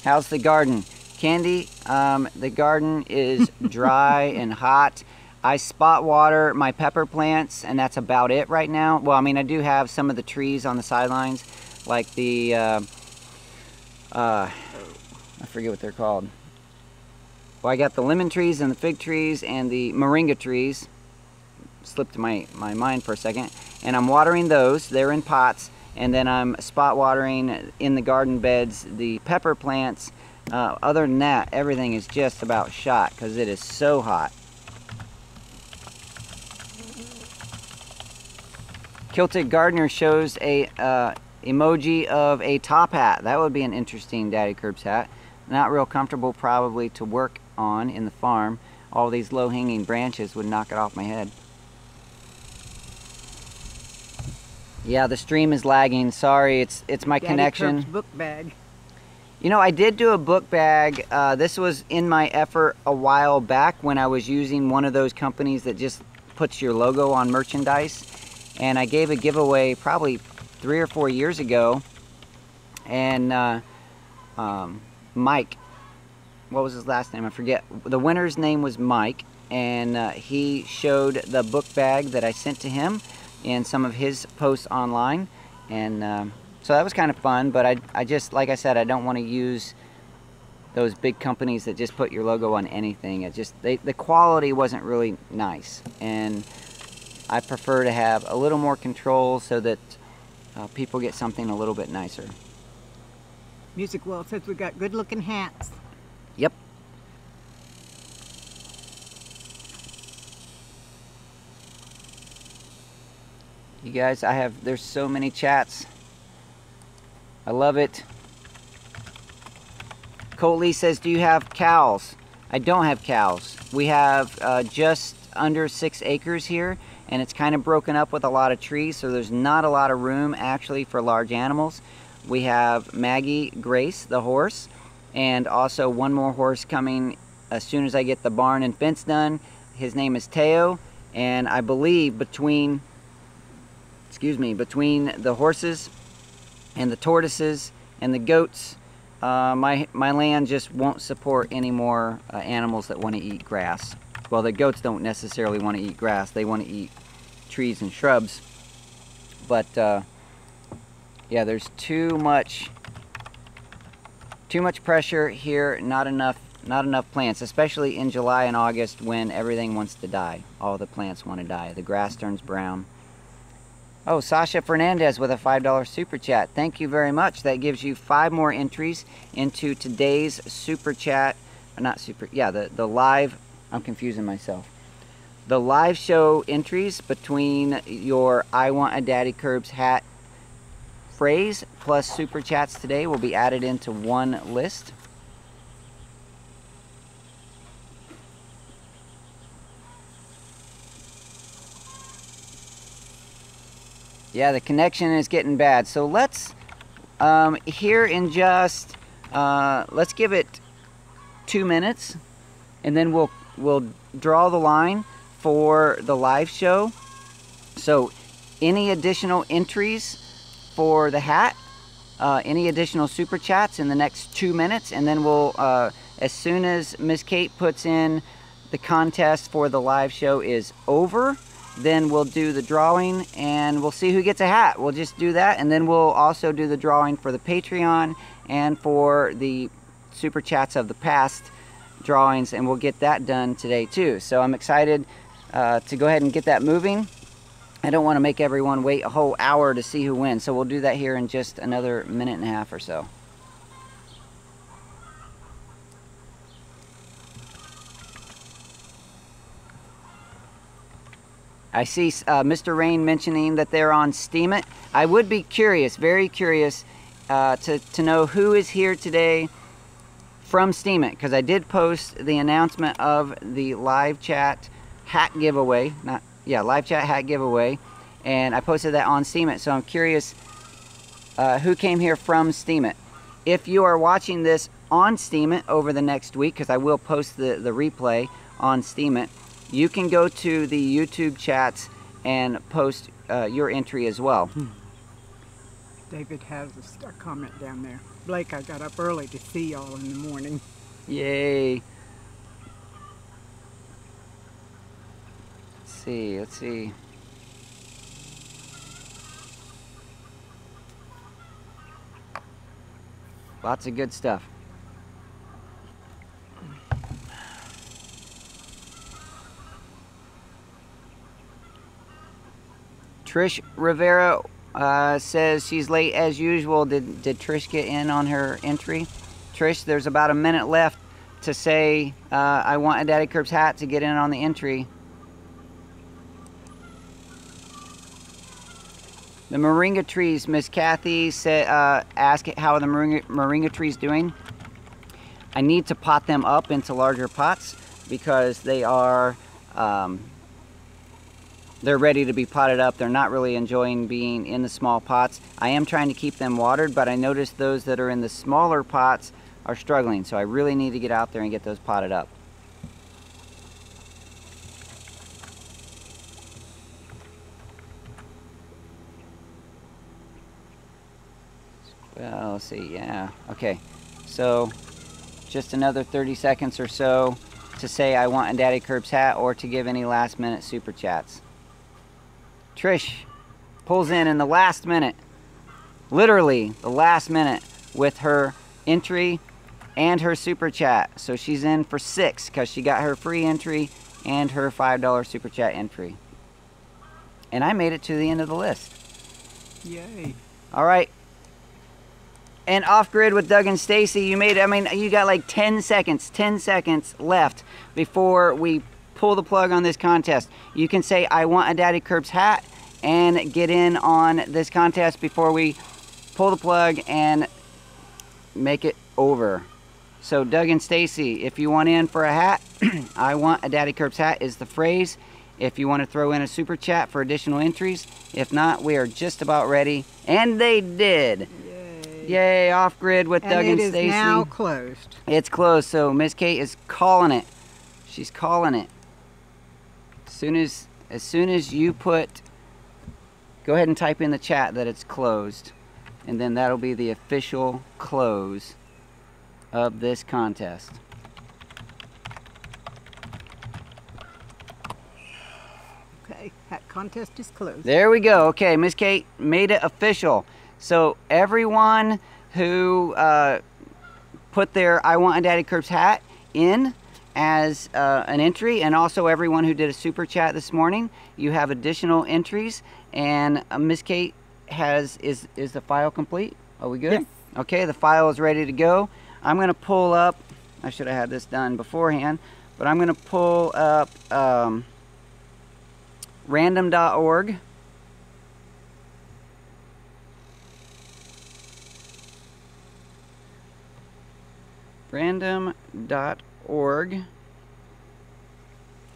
S1: How's the garden? Candy, the garden is dry and hot. I spot water my pepper plants, and that's about it right now. Well, I mean, I do have some of the trees on the sidelines, like the, I forget what they're called. Well, I got the lemon trees and the fig trees and the moringa trees. Slipped my mind for a second. And I'm watering those. They're in pots. And then I'm spot watering in the garden beds the pepper plants. Other than that, everything is just about shot because it is so hot. Kilted Gardener shows a emoji of a top hat. That would be an interesting Daddykirbs hat. Not real comfortable probably to work on in the farm. All these low-hanging branches would knock it off my head. Yeah, the stream is lagging. Sorry, it's my connection.
S2: Daddykirbs book bag.
S1: You know, I did do a book bag. This was in my effort a while back when I was using one of those companies that just puts your logo on merchandise. And I gave a giveaway probably 3 or 4 years ago. And Mike, what was his last name? I forget. The winner's name was Mike. And he showed the book bag that I sent to him in some of his posts online, and so that was kind of fun. But I just, like I said, I don't want to use those big companies that just put your logo on anything. It just, the quality wasn't really nice, and I prefer to have a little more control so that people get something a little bit nicer.
S2: Music World says we got good looking hats.
S1: Yep. You guys, there's so many chats. I love it. Colt Lee says, do you have cows? I don't have cows. We have just under 6 acres here, and it's kind of broken up with a lot of trees, so there's not a lot of room actually for large animals. We have Maggie Grace, the horse, and also one more horse coming as soon as I get the barn and fence done. His name is Teo, and I believe between the horses and the tortoises and the goats, my land just won't support any more animals that want to eat grass. Well, the goats don't necessarily want to eat grass. They want to eat trees and shrubs. But yeah, there's too much pressure here. Not enough plants, especially in July and August when everything wants to die. All the plants want to die. The grass turns brown. Oh, Sasha Fernandez with a $5 super chat. Thank you very much. That gives you 5 more entries into today's super chat. The live, I'm confusing myself. The live show entries between your I want a Daddykirbs hat phrase plus super chats today will be added into one list. Yeah, the connection is getting bad. So let's, here in just, let's give it 2 minutes, and then we'll draw the line for the live show. So any additional entries for the hat, any additional super chats in the next 2 minutes, and then we'll, as soon as Miss Kate puts in the contest for the live show is over, then we'll do the drawing and we'll see who gets a hat. We'll just do that, and then we'll also do the drawing for the Patreon and for the Super Chats of the past drawings, and we'll get that done today too. So I'm excited to go ahead and get that moving. I don't want to make everyone wait a whole hour to see who wins, so we'll do that here in just another minute and a half or so. I see Mr. Rain mentioning that they're on Steam It. I would be curious, very curious, to know who is here today from Steam It, because I did post the announcement of the live chat hat giveaway. Live chat hat giveaway, and I posted that on Steam It. So I'm curious who came here from Steam It. If you are watching this on Steam It over the next week, because I will post the replay on Steam It, you can go to the YouTube chats and post your entry as well.
S2: David has a comment down there. Blake, I got up early to see y'all in the morning.
S1: Yay. Let's see. Lots of good stuff. Trish Rivera says she's late as usual. Did Trish get in on her entry? Trish, there's about a minute left to say I want a Daddykirbs hat to get in on the entry. The moringa trees, Miss Kathy said, ask how are the moringa trees doing. I need to pot them up into larger pots because they are they're ready to be potted up. They're not really enjoying being in the small pots. I am trying to keep them watered, but I noticed those that are in the smaller pots are struggling, so I really need to get out there and get those potted up. Well, let's see, yeah, okay. So, just another 30 seconds or so to say I want a Daddykirbs hat or to give any last minute super chats. Trish pulls in the last minute, literally the last minute, with her entry and her super chat. So she's in for 6 because she got her free entry and her $5 super chat entry. And I made it to the end of the list.
S2: Yay.
S1: All right. And off grid with Doug and Stacy, you made it. I mean, you got like 10 seconds left before we pull the plug on this contest. You can say I want a Daddykirbs hat and get in on this contest before we pull the plug and make it over. So Doug and Stacy, if you want in for a hat, I want a Daddykirbs hat is the phrase. If you want to throw in a super chat for additional entries. If not, we are just about ready. And they did. Yay, off grid with Doug and Stacy.
S2: It is now closed.
S1: It's closed, so Miss Kate is calling it. She's calling it. As soon as you put, go ahead and type in the chat that it's closed, and then that'll be the official close of this contest.
S2: Okay, hat contest is closed.
S1: There we go. Okay, Miss Kate made it official. So everyone who put their I want a Daddykirbs hat in as an entry, and also everyone who did a super chat this morning, you have additional entries. And Miss Kate is the file complete? Are we good?
S2: Yes. Okay,
S1: the file is ready to go. I'm going to pull up, I should have had this done beforehand, but I'm going to pull up random.org. Random.org.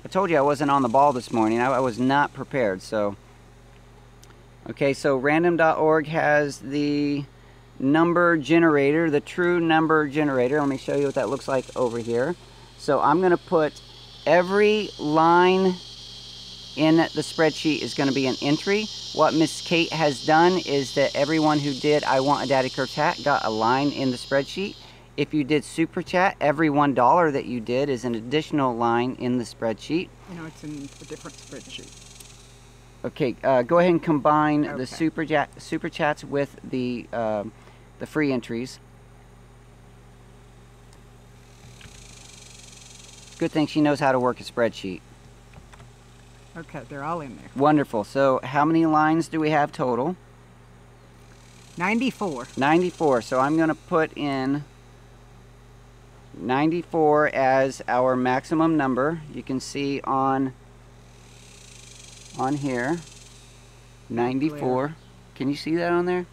S1: I told you I wasn't on the ball this morning. I was not prepared. So, okay, so random.org has the number generator, the true number generator. Let me show you what that looks like over here. So I'm going to put every line in the spreadsheet is going to be an entry. What Miss Kate has done is that everyone who did I want a Daddykirbs hat got a line in the spreadsheet. If you did super chat, every $1 that you did is an additional line in the spreadsheet.
S2: No, it's in a different spreadsheet.
S1: Okay, go ahead and combine the
S2: Okay.
S1: super chats with the free entries. Good thing she knows how to work a spreadsheet.
S2: Okay, they're all in there.
S1: Wonderful. So how many lines do we have total?
S2: 94.
S1: 94. So I'm going to put in 94 as our maximum number. You can see on here 94. Can you see that on there?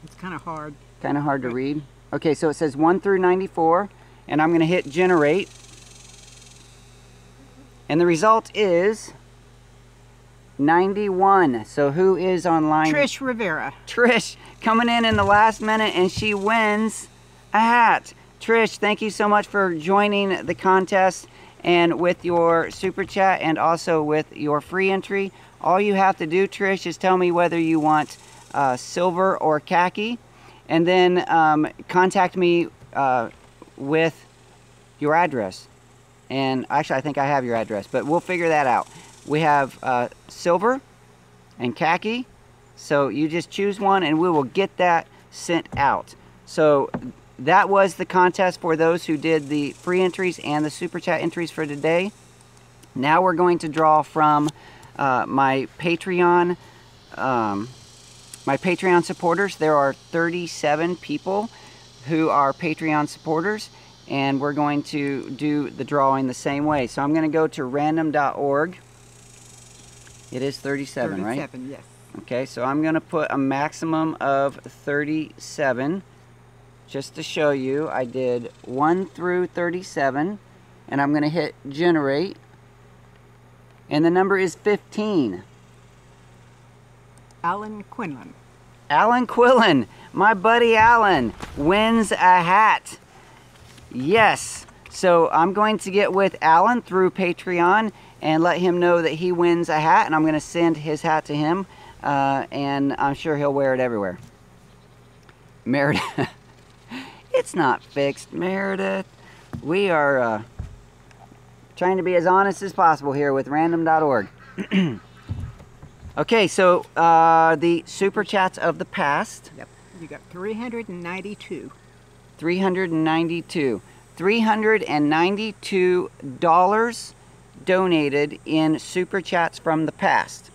S2: It's kind of hard.
S1: Kind of hard to read. Okay, so it says 1 through 94, and I'm going to hit generate. And the result is 91. So who is on line?
S2: Trish Rivera.
S1: Trish coming in the last minute, and she wins a hat. Trish, thank you so much for joining the contest and with your super chat and also with your free entry. All you have to do, Trish, is tell me whether you want silver or khaki, and then contact me with your address. And actually, I think I have your address, but we'll figure that out. We have silver and khaki, so you just choose one and we will get that sent out. So that was the contest for those who did the free entries and the super chat entries for today. Now we're going to draw from my Patreon supporters. There are 37 people who are Patreon supporters, and we're going to do the drawing the same way. So I'm going to go to random.org. It is 37, right?
S2: 37, yes.
S1: Okay, so I'm going to put a maximum of 37. Just to show you, I did 1 through 37, and I'm going to hit generate, and the number is 15.
S2: Alan Quillin.
S1: Alan Quillin, my buddy Alan, wins a hat. Yes, so I'm going to get with Alan through Patreon and let him know that he wins a hat, and I'm going to send his hat to him, and I'm sure he'll wear it everywhere. Meredith. It's not fixed, Meredith. We are trying to be as honest as possible here with random.org. Okay, so the super chats of the past.
S2: Yep, you got 392.
S1: 392. $392 donated in super chats from the past.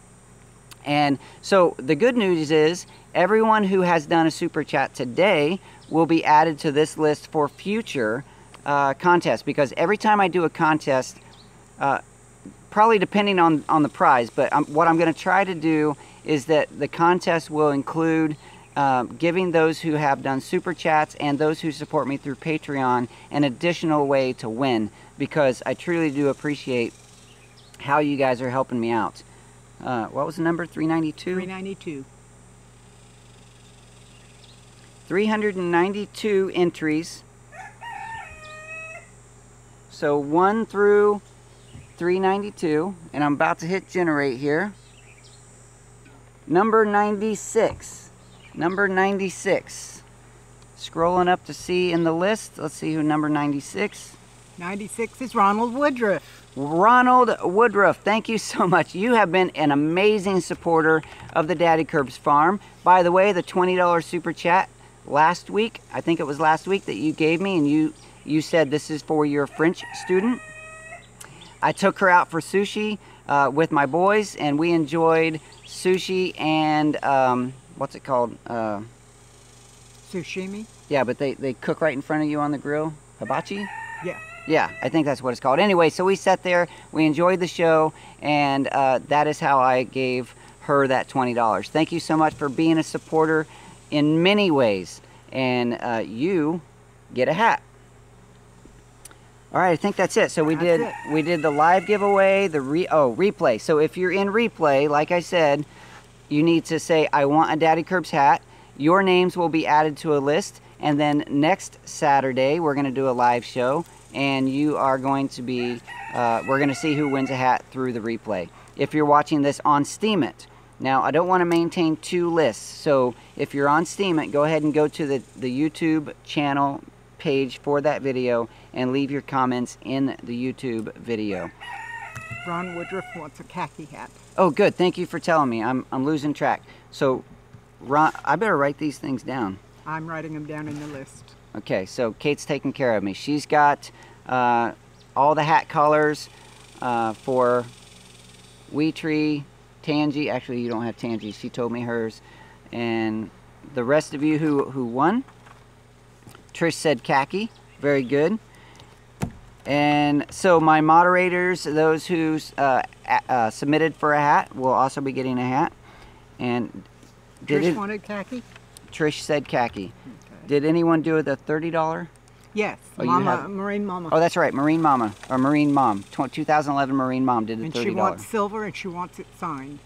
S1: And so the good news is everyone who has done a super chat today will be added to this list for future contests, because every time I do a contest, probably depending on the prize, but what I'm going to try to do is that the contest will include giving those who have done super chats and those who support me through Patreon an additional way to win, because I truly do appreciate how you guys are helping me out. What was the number? 392?
S2: 392.
S1: 392 entries. So 1 through 392, and I'm about to hit generate here. Number 96. Number 96. Scrolling up to see in the list. Let's see who number 96.
S2: 96 is Ronald Woodruff.
S1: Ronald Woodruff, thank you so much. You have been an amazing supporter of the Daddykirbs farm. By the way, the $20 super chat last week, I think it was last week, that you gave me, and you said this is for your French student. I took her out for sushi with my boys, and we enjoyed sushi and what's it called?
S2: Sushimi?
S1: Yeah, but they cook right in front of you on the grill. Hibachi?
S2: Yeah.
S1: Yeah, I think that's what it's called. Anyway, so we sat there, we enjoyed the show, and that is how I gave her that $20. Thank you so much for being a supporter in many ways, and you get a hat. All right, I think that's it. So we did the live giveaway, the replay. So if you're in replay, like I said, you need to say, I want a Daddykirbs hat. Your names will be added to a list, and then next Saturday we're going to do a live show, and you are going to be, we're going to see who wins a hat through the replay. If you're watching this on Steemit, now I don't want to maintain 2 lists, so if you're on Steemit, go ahead and go to the YouTube channel page for that video and leave your comments in the YouTube video.
S2: Ron Woodruff wants a khaki hat.
S1: Oh, good. Thank you for telling me. I'm losing track. So, Ron, I better write these things down.
S2: I'm writing them down in the list.
S1: Okay, so Kate's taking care of me. She's got all the hat colors for Wee Tree, Tangy. Actually, you don't have Tangy. She told me hers. And the rest of you who won, Trish said khaki. Very good. And so my moderators, those who submitted for a hat, will also be getting a hat. And
S2: Trish wanted khaki?
S1: Trish said khaki.
S2: Okay.
S1: Did anyone do the $30?
S2: Yes,
S1: Oh,
S2: Mama, Marine Mama.
S1: Oh, that's right, Marine Mama, or Marine Mom. 2011 Marine Mom did the $30.
S2: And she wants silver and she wants it signed.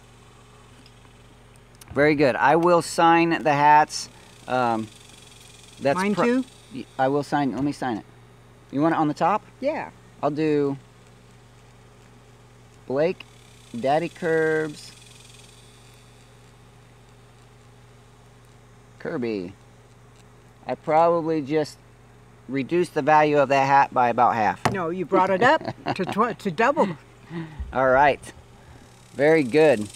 S1: Very good. I will sign the hats. That's
S2: Mine too?
S1: I will sign. Let me sign it. You want it on the top?
S2: Yeah.
S1: I'll do Blake, Daddykirbs, Kirby. I probably just reduced the value of that hat by about half.
S2: No, you brought it up to double.
S1: All right. Very good.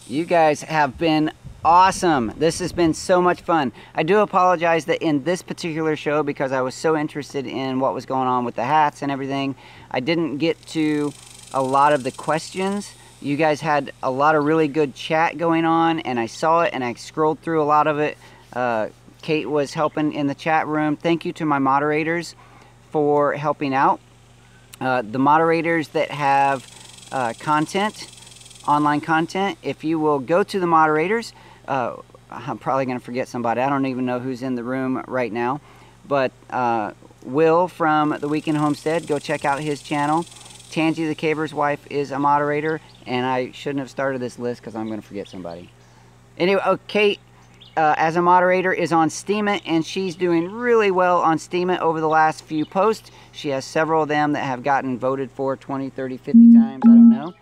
S1: You guys have been awesome. This has been so much fun. I do apologize that in this particular show, because I was so interested in what was going on with the hats and everything, I didn't get to a lot of the questions. You guys had a lot of really good chat going on, and I saw it and I scrolled through a lot of it. Kate was helping in the chat room. Thank you to my moderators for helping out. The moderators that have content, online content, if you will go to the moderators, I'm probably going to forget somebody. I don't even know who's in the room right now. But Will from The Weekend Homestead, go check out his channel. Tangy the Caber's wife is a moderator, and I shouldn't have started this list because I'm going to forget somebody. Anyway, Kate, as a moderator, is on Steemit, and she's doing really well on Steemit over the last few posts. She has several of them that have gotten voted for 20, 30, 50 times. I don't know.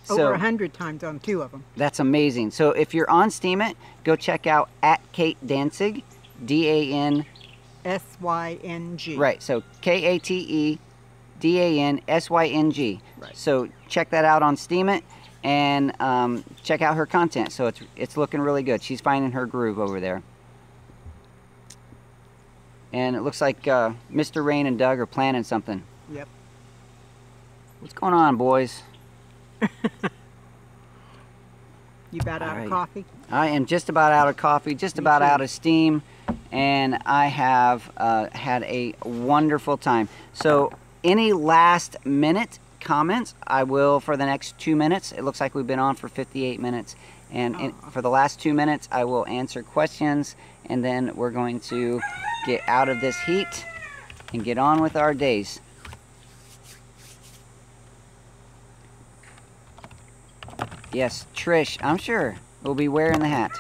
S2: Over 100 times on 2 of them.
S1: That's amazing. So if you're on Steemit, go check out @Kate Danzig, DANSYNG. Right. So KATEDANSYNG. Right. So check that out on Steemit and check out her content. So it's looking really good. She's finding her groove over there. And it looks like Mr. Rain and Doug are planning something.
S2: Yep.
S1: What's going on, boys?
S2: You about out of coffee?
S1: I am just about out of coffee, just about out of steam, and I have had a wonderful time. So any last minute comments, I will for the next 2 minutes. It looks like we've been on for 58 minutes, and for the last 2 minutes I will answer questions, and then we're going to get out of this heat and get on with our days. Yes, Trish, I'm sure, will be wearing the hat.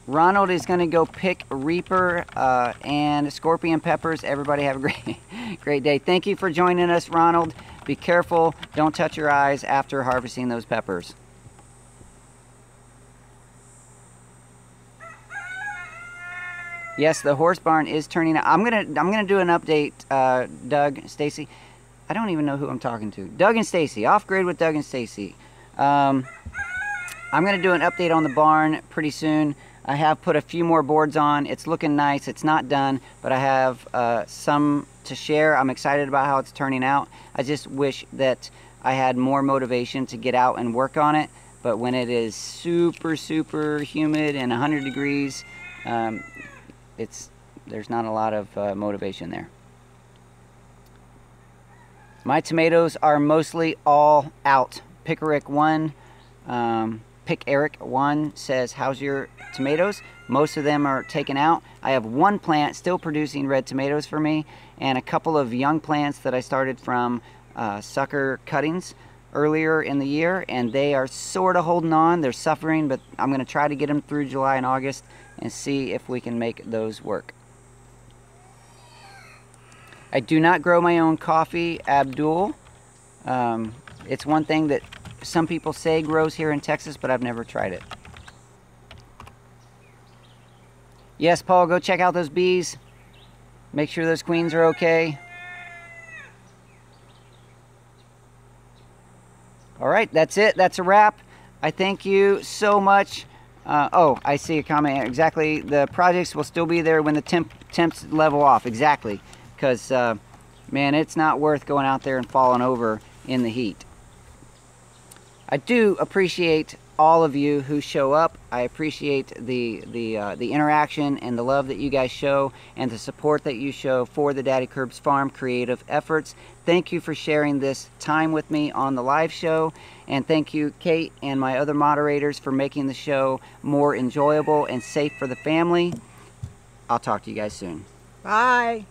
S1: Ronald is going to go pick Reaper and Scorpion Peppers. Everybody have a great day. Thank you for joining us, Ronald. Be careful. Don't touch your eyes after harvesting those peppers. Yes, the horse barn is turning out. I'm gonna do an update, Doug, Stacy. I don't even know who I'm talking to. Doug and Stacy, off grid with Doug and Stacy. I'm gonna do an update on the barn pretty soon. I have put a few more boards on. It's looking nice. It's not done, but I have some to share. I'm excited about how it's turning out. I just wish that I had more motivation to get out and work on it. But when it is super, super humid and 100 degrees, there's not a lot of motivation there. My tomatoes are mostly all out. Pick Eric 1 says, how's your tomatoes? Most of them are taken out. I have one plant still producing red tomatoes for me, and a couple of young plants that I started from sucker cuttings earlier in the year, and they are sort of holding on. They're suffering, but I'm going to try to get them through July and August and see if we can make those work. I do not grow my own coffee, Abdul. It's one thing that some people say grows here in Texas, but I've never tried it. Yes, Paul, go check out those bees. Make sure those queens are okay. All right, that's it. That's a wrap. I thank you so much. Oh, I see a comment. Exactly. The projects will still be there when the temps level off. Exactly. Because, man, it's not worth going out there and falling over in the heat. I do appreciate all of you who show up. I appreciate the interaction and the love that you guys show and the support that you show for the Daddykirbs Farm creative efforts. Thank you for sharing this time with me on the live show, and thank you, Kate, and my other moderators for making the show more enjoyable and safe for the family. I'll talk to you guys soon.
S2: Bye.